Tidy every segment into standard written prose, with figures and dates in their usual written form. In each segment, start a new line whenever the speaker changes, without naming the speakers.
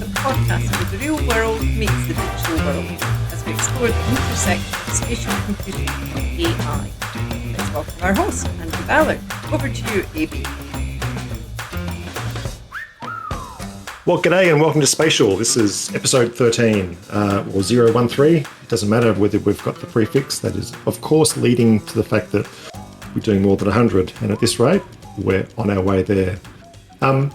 the podcast where the real world meets the digital world as we explore the intersection of spatial computing and AI. Let's welcome our host, Andrew Ballard. Over to you, AB.
Well, g'day and welcome to Spatial. This is episode 13, or 013. It doesn't matter whether we've got the prefix. That is, of course, leading to the fact that we're doing more than 100. And at this rate, we're on our way there.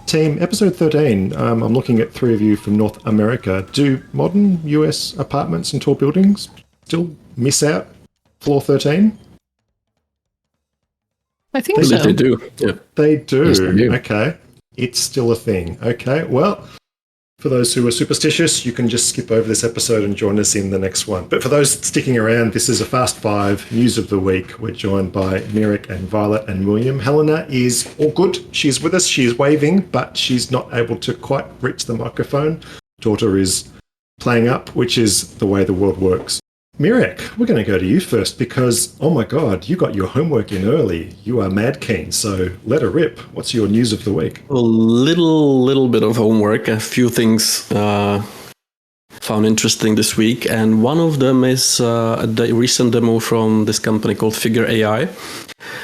Team, episode 13, I'm looking at three of you from North America. Do modern US apartments and tall buildings still miss out floor 13?
I think so.
They do. Yeah.
They do.
Yes, they do.
Okay. It's still a thing. Okay. Well, for those who are superstitious, you can just skip over this episode and join us in the next one. But for those sticking around, this is a Fast Five News of the Week. We're joined by Mirek and Violet and William. Helena is all good. She's with us. She's waving, but she's not able to quite reach the microphone. Daughter is playing up, which is the way the world works. Mirek, we're going to go to you first because, oh my God, you got your homework in early. You are mad keen, so let her rip. What's your news of the week?
A little bit of homework. A few things found interesting this week, and one of them is a recent demo from this company called Figure AI,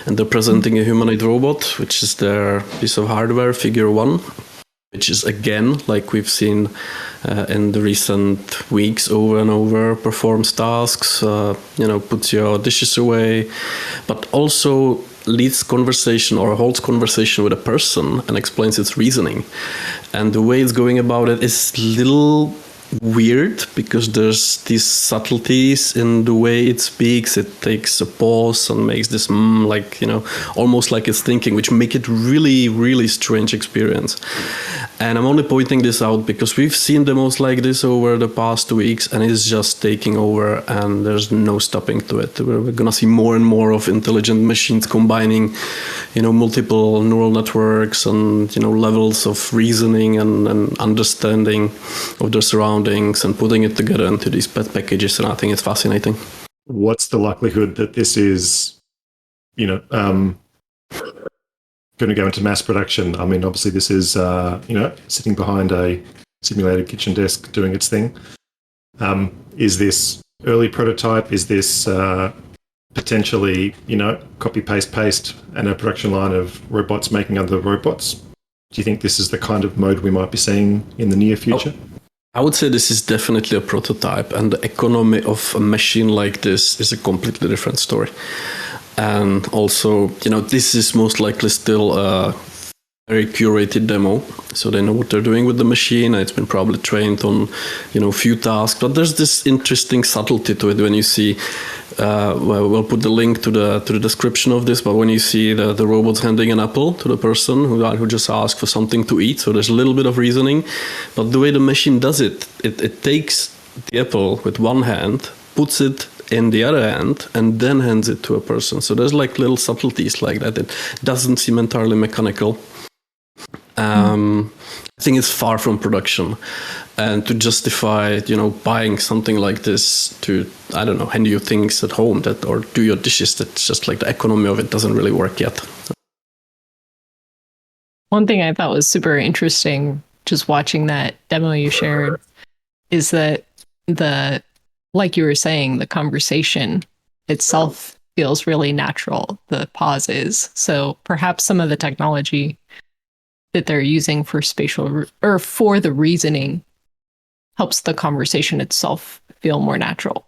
and they're presenting a humanoid robot, which is their piece of hardware, Figure 1, which is, again, like we've seen in the recent weeks over and over, performs tasks, puts your dishes away, but also leads conversation or holds conversation with a person and explains its reasoning. And the way it's going about it is little weird because there's these subtleties in the way it speaks. It takes a pause and makes this almost like it's thinking, which make it really, really strange experience. And I'm only pointing this out because we've seen demos like this over the past weeks, and it's just taking over, and there's no stopping to it. We're gonna see more and more of intelligent machines combining, multiple neural networks and levels of reasoning and understanding of their surroundings and putting it together into these pet packages. And I think it's fascinating.
What's the likelihood that this is, going to go into mass production? I mean, obviously this is, sitting behind a simulated kitchen desk doing its thing. Is this early prototype? Is this potentially, copy, paste, and a production line of robots making other robots? Do you think this is the kind of mode we might be seeing in the near future?
I would say this is definitely a prototype, and the economy of a machine like this is a completely different story. And also, this is most likely still a very curated demo, so they know what they're doing with the machine. It's been probably trained on, few tasks, but there's this interesting subtlety to it when you see. We'll put the link to the description of this, but when you see the robot handing an apple to the person who just asked for something to eat, so there's a little bit of reasoning, but the way the machine does it takes the apple with one hand, puts it in the other hand, and then hands it to a person. So there's like little subtleties like that. It doesn't seem entirely mechanical. I think it's far from production. And to justify, buying something like this to, hand you things at home or do your dishes, that's just like the economy of it doesn't really work yet.
One thing I thought was super interesting, just watching that demo you shared, is that like you were saying, the conversation itself feels really natural, the pauses. So perhaps some of the technology that they're using for spatial or for the reasoning helps the conversation itself feel more natural.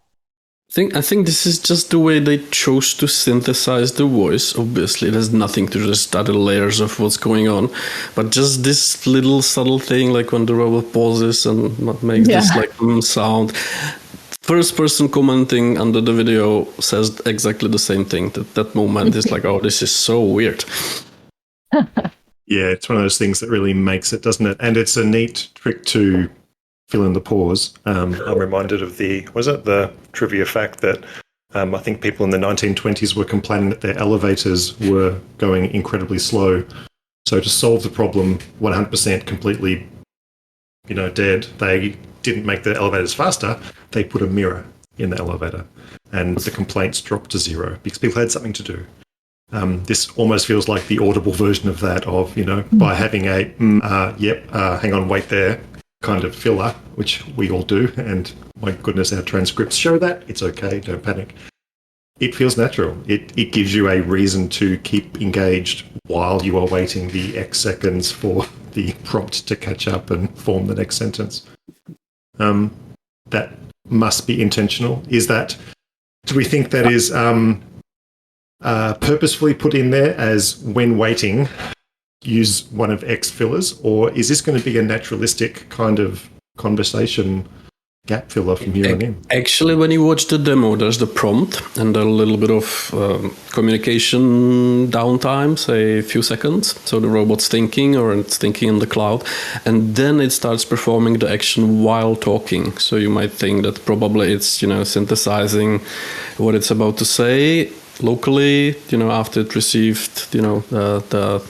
I think this is just the way they chose to synthesize the voice. Obviously, it has nothing to do with the other layers of what's going on, but just this little subtle thing, like when the robot pauses and makes this sound. First person commenting under the video says exactly the same thing. That moment is like, oh, this is so weird.
Yeah, it's one of those things that really makes it, doesn't it? And it's a neat trick to fill in the pause. I'm reminded of the trivia fact that I think people in the 1920s were complaining that their elevators were going incredibly slow. So to solve the problem 100% completely, dead, they didn't make the elevators faster. They put a mirror in the elevator, and the complaints dropped to zero because people had something to do. This almost feels like the audible version of that, of, by having hang on, wait there, kind of filler, which we all do, and my goodness, our transcripts show that. It's okay, don't panic. It feels natural. It gives you a reason to keep engaged while you are waiting the X seconds for the prompt to catch up and form the next sentence. That must be intentional. Do we think that is purposefully put in there as when waiting, use one of X fillers, or is this going to be a naturalistic kind of conversation gap filler from here on in?
Actually, when you watch the demo, there's the prompt and a little bit of communication downtime, say a few seconds. So the robot's thinking, or it's thinking in the cloud, and then it starts performing the action while talking. So you might think that probably it's, synthesizing what it's about to say locally, after it received, the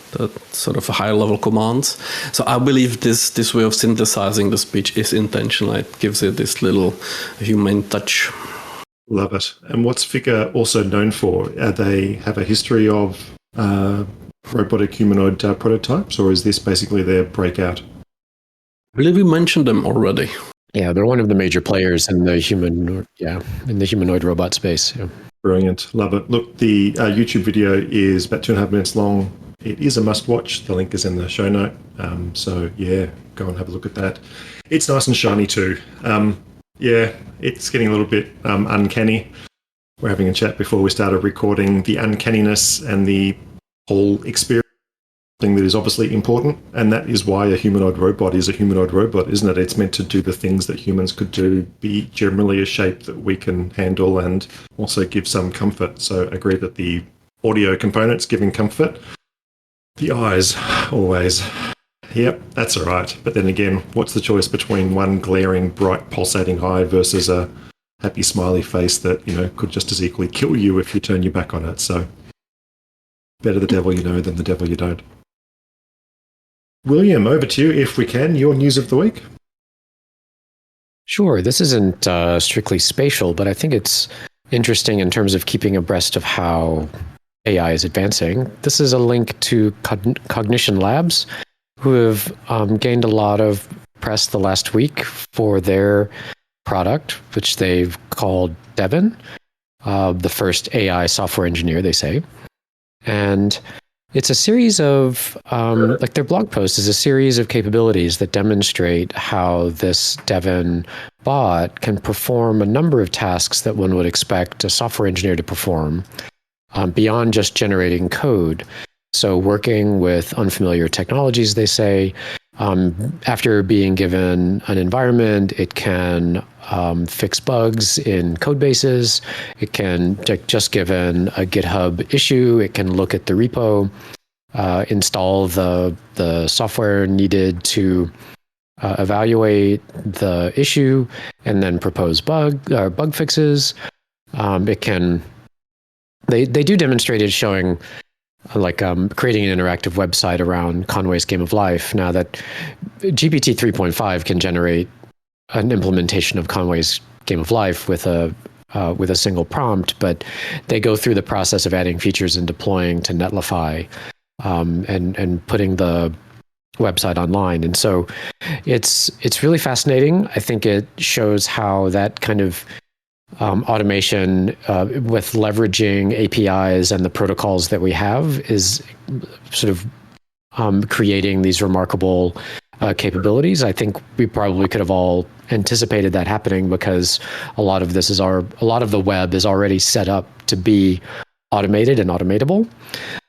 sort of higher level commands. So I believe this way of synthesizing the speech is intentional. It gives it this little human touch.
Love it. And what's Figure also known for? They have a history of robotic humanoid prototypes, or is this basically their breakout?
I believe we mentioned them already.
Yeah, they're one of the major players in the humanoid robot space. Yeah.
Brilliant. Love it. Look, the YouTube video is about 2.5 minutes long. It is a must-watch. The link is in the show note. So, yeah, go and have a look at that. It's nice and shiny too. Yeah, it's getting a little bit uncanny. We're having a chat before we started recording. The uncanniness and the whole experience thing that is obviously important, and that is why a humanoid robot is a humanoid robot, isn't it? It's meant to do the things that humans could do, be generally a shape that we can handle, and also give some comfort. So I agree that the audio component's giving comfort. The eyes, always. Yep, that's all right. But then again, what's the choice between one glaring, bright, pulsating eye versus a happy, smiley face that, could just as equally kill you if you turn your back on it? So better the devil you know than the devil you don't. William, over to you, if we can, your news of the week.
Sure. This isn't strictly spatial, but I think it's interesting in terms of keeping abreast of how AI is advancing. This is a link to Cognition Labs, who have gained a lot of press the last week for their product, which they've called Devin, the first AI software engineer, they say. And it's a series of, their blog post is a series of capabilities that demonstrate how this Devin bot can perform a number of tasks that one would expect a software engineer to perform beyond just generating code. So working with unfamiliar technologies, they say, after being given an environment, it can fix bugs in code bases. It can, just given a GitHub issue, it can look at the repo, install the software needed to evaluate the issue, and then propose bug fixes. It can. They do demonstrate it showing creating an interactive website around Conway's Game of Life. Now that GPT 3.5 can generate an implementation of Conway's Game of Life with a single prompt, but they go through the process of adding features and deploying to Netlify and putting the website online. And so it's really fascinating. I think it shows how that kind of automation with leveraging APIs and the protocols that we have is sort of creating these remarkable capabilities. I think we probably could have all anticipated that happening because a lot of the web is already set up to be automated and automatable.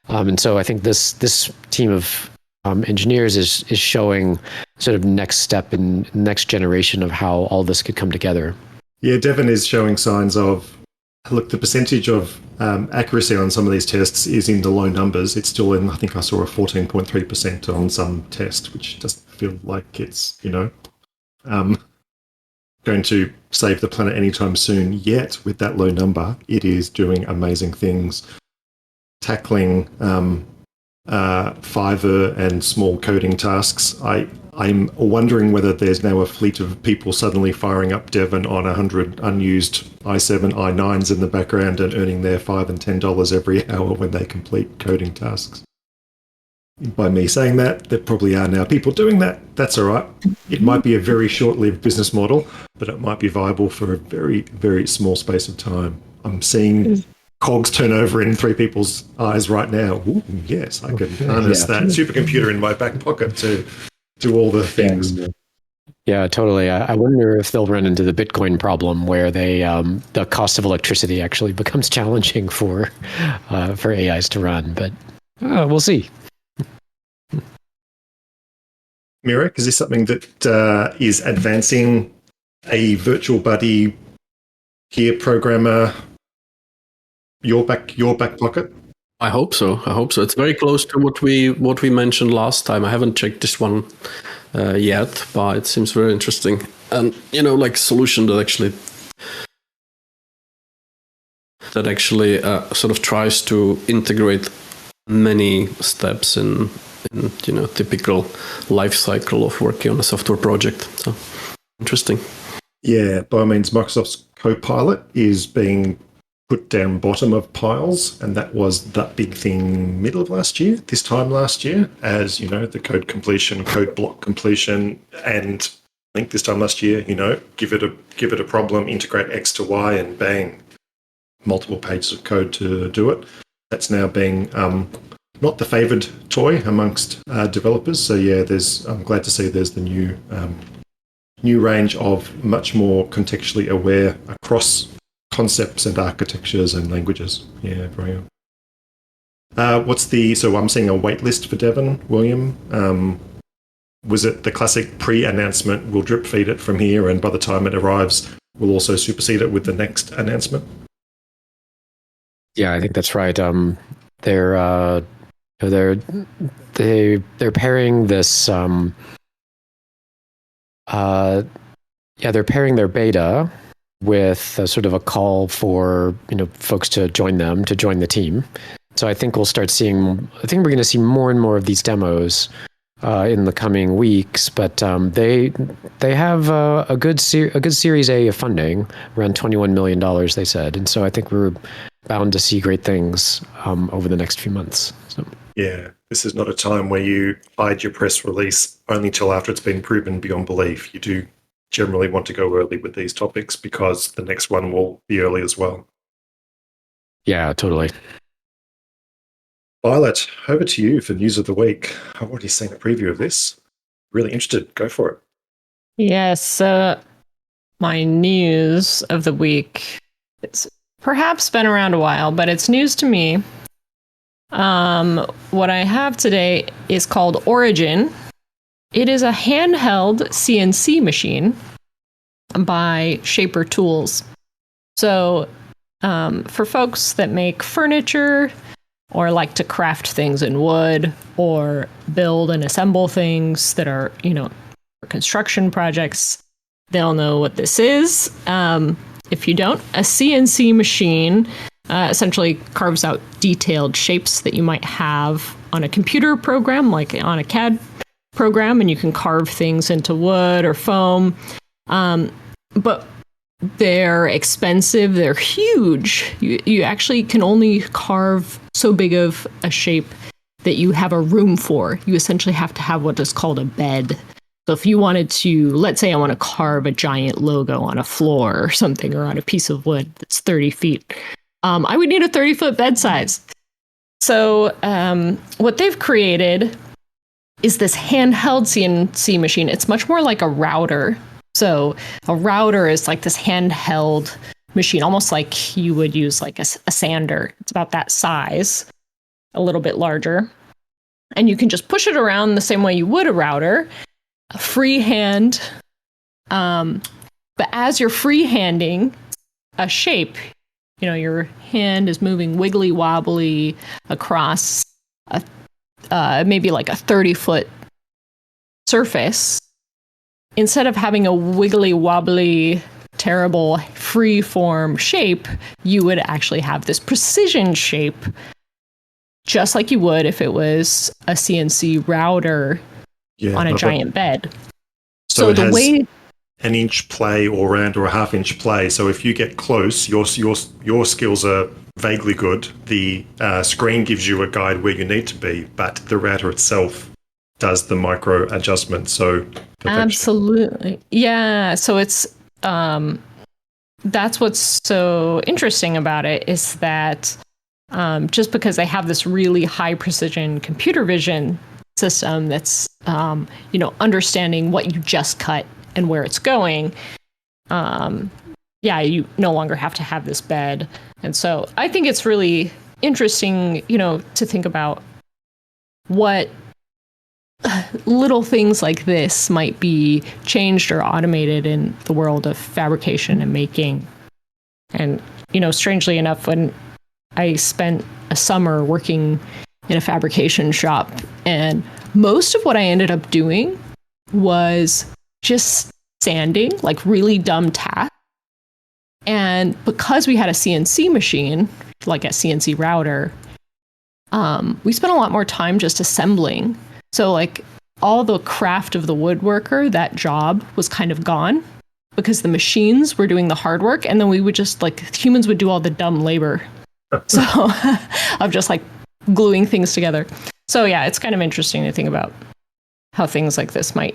And so I think this team of engineers is showing sort of next step and next generation of how all this could come together.
Yeah, Devin is showing signs of, look, the percentage of accuracy on some of these tests is in the low numbers. It's still in, I think I saw a 14.3% on some test, which doesn't feel like it's, going to save the planet anytime soon. Yet, with that low number, it is doing amazing things, tackling Fiverr and small coding tasks. I'm wondering whether there's now a fleet of people suddenly firing up Devin on 100 unused i7, i9s in the background and earning their $5 and $10 every hour when they complete coding tasks. by me saying that. There probably are now people doing that. That's all right. It might be a very short-lived business model, but it might be viable for a very, very small space of time. I'm seeing cogs turn over in 3 people's eyes right now. Ooh, yes, I can harness that supercomputer in my back pocket to do all the things.
Yeah, totally. I wonder if they'll run into the Bitcoin problem where the cost of electricity actually becomes challenging for AIs to run. But we'll see.
Mirek, is this something that is advancing a virtual buddy peer programmer your back pocket?
I hope so. It's very close to what we mentioned last time. I haven't checked this one yet, but it seems very interesting. And like a solution that actually sort of tries to integrate many steps in typical life cycle of working on a software project. So interesting.
Yeah, by all means, Microsoft's Copilot is being put down bottom of piles, and that was that big thing middle of last year, this time last year, as the code completion, code block completion, and I think this time last year, give it a problem, integrate X to Y, and bang, multiple pages of code to do it. That's now being not the favoured toy amongst developers. So yeah, I'm glad to see there's the new range of much more contextually aware across concepts and architectures and languages. Yeah, brilliant. So I'm seeing a wait list for Devin, William. Was it the classic pre-announcement, we'll drip feed it from here, and by the time it arrives, we'll also supersede it with the next announcement?
Yeah, I think that's right. They're pairing this. They're pairing their beta with a sort of a call for folks to join the team. So I think we're going to see more and more of these demos in the coming weeks. But they have a good Series A of funding, around $21 million, they said, and so I think we're bound to see great things over the next few months. So.
Yeah, this is not a time where you hide your press release only till after it's been proven beyond belief. You do generally want to go early with these topics because the next one will be early as well.
Yeah, totally.
Violet, over to you for news of the week. I've already seen a preview of this. Really interested. Go for it.
Yes, my news of the week, it's perhaps been around a while, but it's news to me. What I have today is called Origin. It is a handheld CNC machine by Shaper Tools. So for folks that make furniture or like to craft things in wood or build and assemble things that are, for construction projects, they'll know what this is. If you don't, a CNC machine essentially carves out detailed shapes that you might have on a computer program, like on a CAD program, and you can carve things into wood or foam. But they're expensive, they're huge. You actually can only carve so big of a shape that you have a room for. You essentially have to have what is called a bed. So if you wanted to, let's say I want to carve a giant logo on a floor or something, or on a piece of wood that's 30 feet, I would need a 30-foot bed size. So what they've created is this handheld CNC machine. It's much more like a router. So a router is like this handheld machine, almost like you would use like a sander. It's about that size, a little bit larger. And you can just push it around the same way you would a router, freehand. But as you're freehanding a shape, your hand is moving wiggly wobbly across maybe like a 30-foot surface. Instead of having a wiggly wobbly, terrible free form shape, you would actually have this precision shape, just like you would if it was a CNC router on a giant bed.
So it has an inch play or round or a half inch play. So if you get close, your skills are vaguely good. The screen gives you a guide where you need to be, but the router itself does the micro adjustment. So perfection.
Absolutely. Yeah. So it's that's what's so interesting about it is that just because they have this really high precision computer vision system that's understanding what you just cut and where it's going, you no longer have to have this bed. And so I think it's really interesting, to think about what little things like this might be changed or automated in the world of fabrication and making. And, strangely enough, when I spent a summer working in a fabrication shop, and most of what I ended up doing was just sanding, like really dumb tasks. And because we had a CNC machine, like a CNC router, we spent a lot more time just assembling. So like all the craft of the woodworker, that job was kind of gone because the machines were doing the hard work. And then we would just humans would do all the dumb labor. So of just gluing things together. So yeah, it's kind of interesting to think about how things like this might,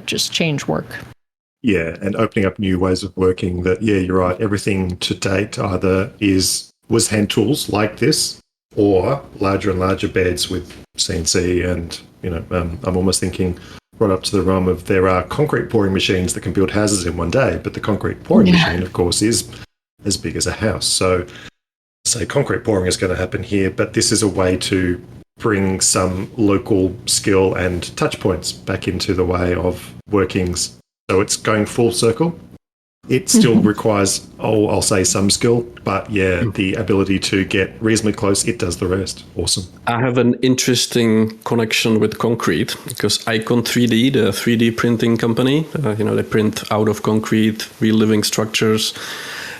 just change work.
Yeah, and opening up new ways of working that, you're right, everything to date either was hand tools like this or larger and larger beds with CNC and, I'm almost thinking right up to the realm of there are concrete pouring machines that can build houses in one day, but the concrete pouring machine, of course, is as big as a house. So, say concrete pouring is going to happen here, but this is a way to bring some local skill and touch points back into the way of workings. So it's going full circle. It still requires, I'll say some skill, but the ability to get reasonably close, it does the rest. Awesome.
I have an interesting connection with concrete because Icon 3D, the 3D printing company, they print out of concrete, real living structures,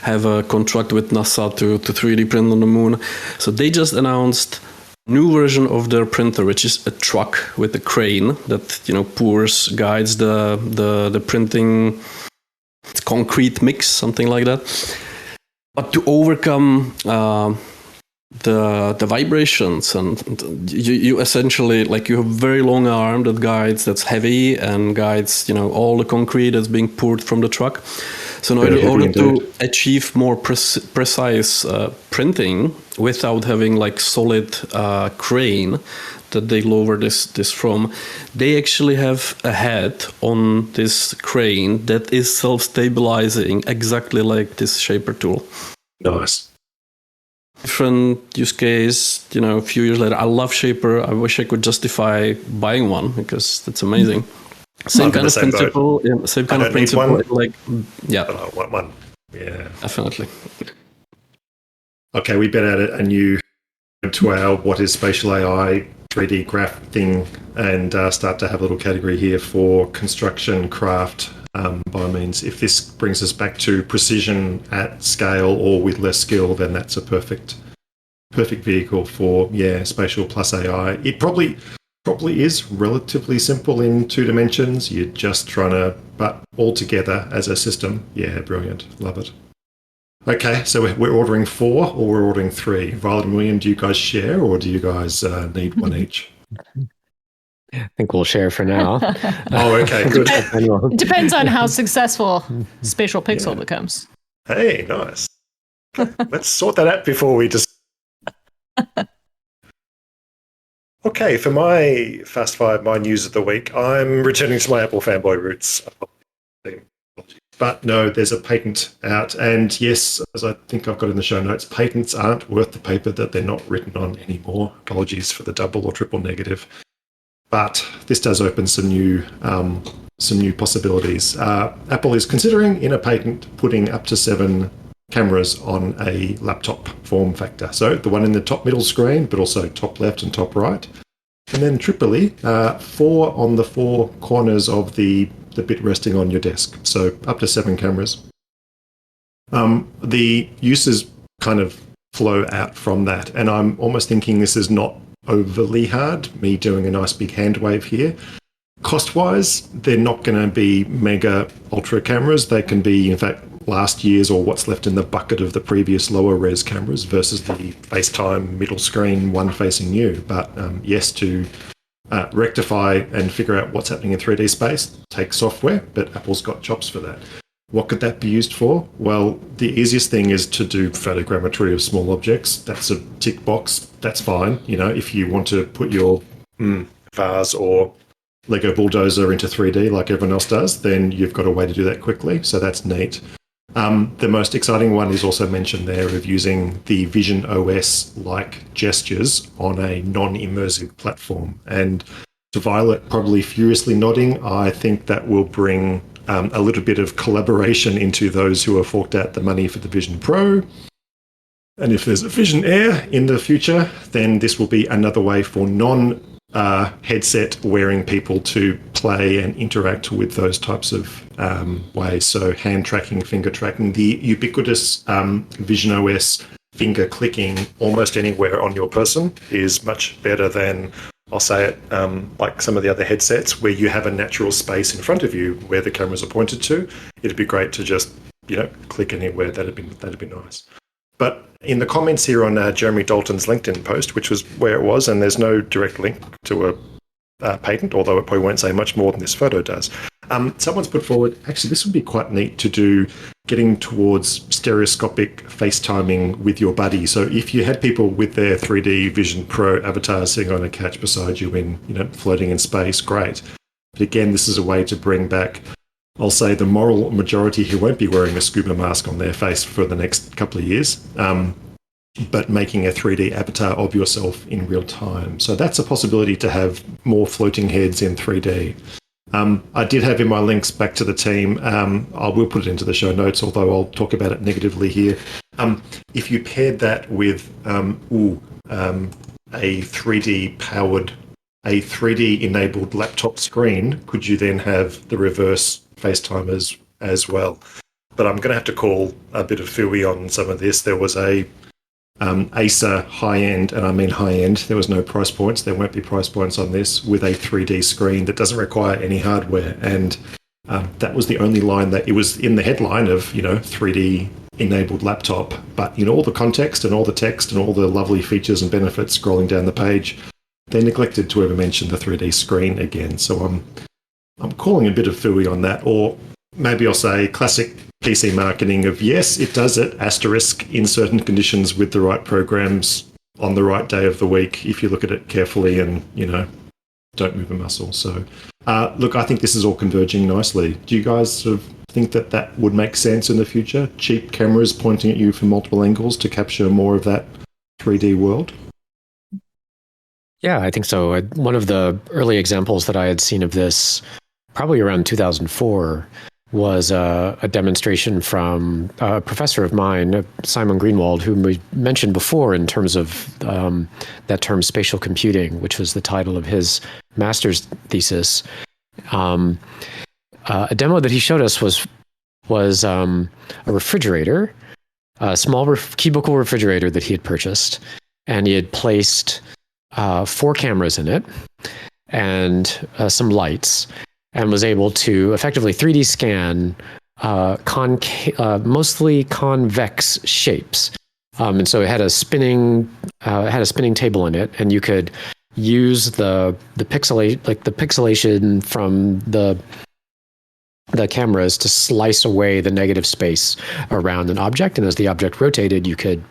have a contract with NASA to 3D print on the moon. So they just announced new version of their printer, which is a truck with a crane that pours, guides the printing concrete mix, something like that. But to overcome the vibrations, and you essentially you have very long arm that's heavy and guides all the concrete that's being poured from the truck. So in order to achieve more precise printing without having solid crane that they lower this from, they actually have a head on this crane that is self-stabilizing, exactly like this shaper tool.
Nice.
Different use case, a few years later. I love shaper. I wish I could justify buying one because that's amazing. Same kind of principle. Yeah, same kind of principle.
But
I
want one. Yeah,
definitely.
Okay, we better add a new to our what is spatial AI 3D graph thing and start to have a little category here for construction craft. By means, if this brings us back to precision at scale or with less skill, then that's a perfect vehicle for spatial plus AI. It probably is relatively simple in 2 dimensions. You're just trying to, but all together as a system, brilliant, love it. Okay, so we're ordering 4 or we're ordering 3. Violet and William, do you guys share or do you guys need one each?
I think we'll share for now.
Oh, okay, good.
It depends on how successful Spatial Pixel becomes.
Hey, nice. Let's sort that out before we just... Okay, for my Fast 5, my news of the week, I'm returning to my Apple fanboy roots. But no, there's a patent out. And yes, as I think I've got in the show notes, patents aren't worth the paper that they're not written on anymore. Apologies for the double or triple negative. But this does open some new possibilities. Apple is considering in a patent putting up to 7 cameras on a laptop form factor. So the one in the top middle screen, but also top left and top right. And then triply, 4 on the 4 corners of the bit resting on your desk. So up to 7 cameras. The uses kind of flow out from that. And I'm almost thinking this is not overly hard, me doing a nice big hand wave here. Cost-wise, they're not going to be mega ultra cameras. They can be, in fact, last year's or what's left in the bucket of the previous lower res cameras versus the FaceTime middle screen one facing you. But yes, to rectify and figure out what's happening in 3D space takes software, but Apple's got chops for that. What could that be used for? Well, the easiest thing is to do photogrammetry of small objects. That's a tick box. That's fine. You know, if you want to put your vase or Lego bulldozer into 3D like everyone else does, then you've got a way to do that quickly. So that's neat. The most exciting one is also mentioned there of using the Vision OS-like gestures on a non-immersive platform. And to Violet probably furiously nodding, I think that will bring a little bit of collaboration into those who have forked out the money for the Vision Pro. And if there's a Vision Air in the future, then this will be another way for non-headset wearing people to play and interact with those types of ways. So hand tracking, finger tracking, the ubiquitous Vision OS finger clicking almost anywhere on your person is much better than, I'll say it, like some of the other headsets where you have a natural space in front of you where the cameras are pointed to. It'd be great to just, click anywhere. That'd be nice. But in the comments here on Jeremy Dalton's LinkedIn post, which was where it was, and there's no direct link to a patent, although it probably won't say much more than this photo does. Someone's put forward, actually, this would be quite neat to do, getting towards stereoscopic FaceTiming with your buddy. So if you had people with their 3D Vision Pro avatars sitting on a couch beside you in, floating in space, great. But again, this is a way to bring back, I'll say, the moral majority who won't be wearing a scuba mask on their face for the next couple of years, but making a 3D avatar of yourself in real time. So that's a possibility to have more floating heads in 3D. I did have in my links back to the team, I will put it into the show notes, although I'll talk about it negatively here. If you paired that with a 3D powered, a 3D enabled laptop screen, could you then have the reverse FaceTime as well? But I'm going to have to call a bit of phooey on some of this. There was a Acer high-end, and I mean high-end, there was no price points, there won't be price points on this, with a 3D screen that doesn't require any hardware. And that was the only line that it was in the headline of, 3D enabled laptop. But all the context and all the text and all the lovely features and benefits scrolling down the page, they neglected to ever mention the 3D screen again. So I'm calling a bit of phooey on that. Or maybe I'll say classic PC marketing of, yes, it does it, asterisk, in certain conditions with the right programs on the right day of the week, if you look at it carefully and, don't move a muscle. So, look, I think this is all converging nicely. Do you guys sort of think that would make sense in the future? Cheap cameras pointing at you from multiple angles to capture more of that 3D world?
Yeah, I think so. One of the early examples that I had seen of this, probably around 2004, was a demonstration from a professor of mine, Simon Greenwald, whom we mentioned before in terms of that term spatial computing, which was the title of his master's thesis. A demo that he showed us was a refrigerator, a small cubicle refrigerator that he had purchased, and he had placed 4 cameras in it and some lights, and was able to effectively 3D scan mostly convex shapes. And so it had a spinning table in it, and you could use the pixelation from the cameras to slice away the negative space around an object. And as the object rotated, you could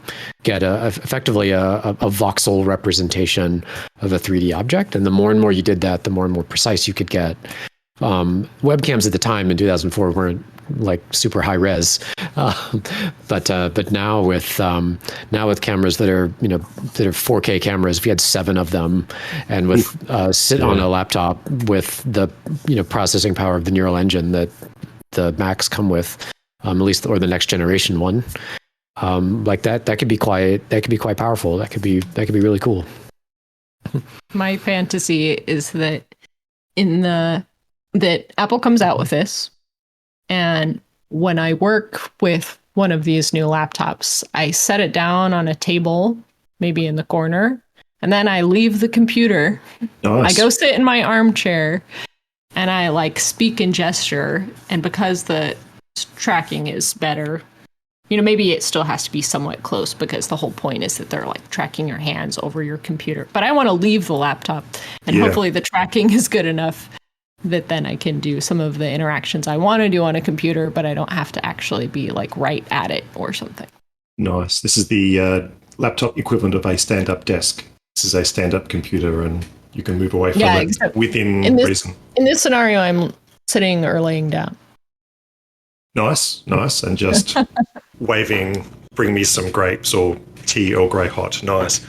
get effectively a voxel representation of a 3D object. And the more and more you did that, the more and more precise you could get. Webcams at the time in 2004 weren't like super high res, but now with cameras that are 4K cameras, if you had 7 of them, and with sit on a laptop with the processing power of the neural engine that the Macs come with, at least, or the next generation one, like that could be quite powerful. That could be really cool.
My fantasy is that that Apple comes out with this, and when I work with one of these new laptops, I set it down on a table, maybe in the corner, and then I leave the computer. Nice. I go sit in my armchair, and I speak and gesture, and because the tracking is better. Maybe it still has to be somewhat close because the whole point is that they're like tracking your hands over your computer. But I want to leave the laptop, and hopefully the tracking is good enough that then I can do some of the interactions I want to do on a computer, but I don't have to actually be like right at it or something.
Nice. This is the laptop equivalent of a stand-up desk. This is a stand-up computer, and you can move away from it within reason.
In this scenario, I'm sitting or laying down.
Nice. And just waving, bring me some grapes or tea or grey hot. Nice.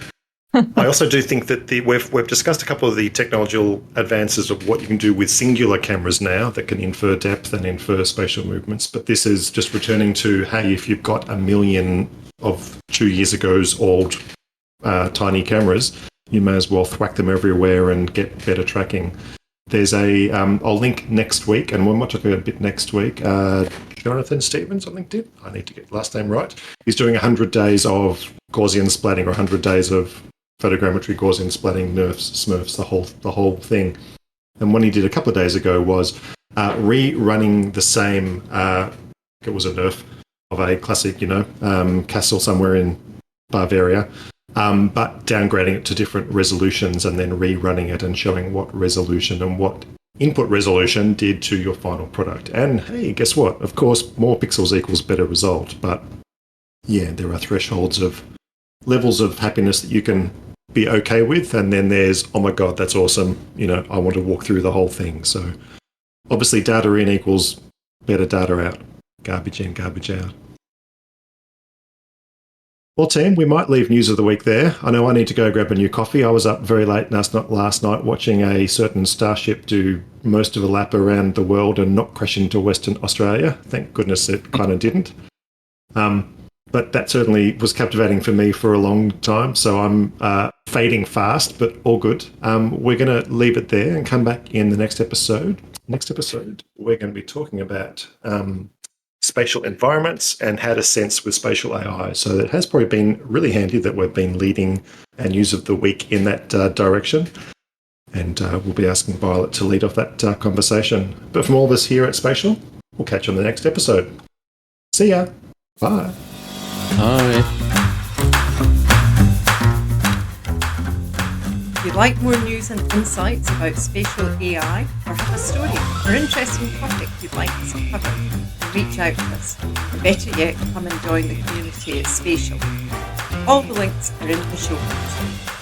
I also do think that we've discussed a couple of the technological advances of what you can do with singular cameras now that can infer depth and infer spatial movements. But this is just returning to, hey, if you've got 1 million of 2 years ago's old tiny cameras, you may as well thwack them everywhere and get better tracking. There's I'll link next week, and we might talk about a bit next week. Jonathan Stevens on LinkedIn. I need to get the last name right. He's doing 100 days of Gaussian splatting, or 100 days of photogrammetry Gaussian splatting, nerfs, smurfs, the whole thing. And what he did a couple of days ago was rerunning the same. It was a nerf of a classic, castle somewhere in Bavaria. But downgrading it to different resolutions and then rerunning it and showing what resolution and what input resolution did to your final product. And hey, guess what? Of course, more pixels equals better result. But yeah, there are thresholds of levels of happiness that you can be okay with. And then there's, oh my God, that's awesome. I want to walk through the whole thing. So obviously data in equals better data out. Garbage in, garbage out. Well, team, we might leave news of the week there. I know I need to go grab a new coffee. I was up very late last night watching a certain starship do most of a lap around the world and not crash into Western Australia. Thank goodness it kind of didn't. But that certainly was captivating for me for a long time. So I'm fading fast, but all good. We're going to leave it there and come back in the next episode. Next episode, we're going to be talking about spatial environments and how to sense with spatial AI. So it has probably been really handy that we've been leading our news of the week in that direction. And we'll be asking Violet to lead off that conversation. But from all of us here at Spatial, we'll catch you on the next episode. See ya. Bye.
Bye.
If you'd like more news and insights about spatial AI, or have a story or interesting topic you'd like us to cover, reach out to us. Or better yet, come and join the community at Spatial. All the links are in the show notes.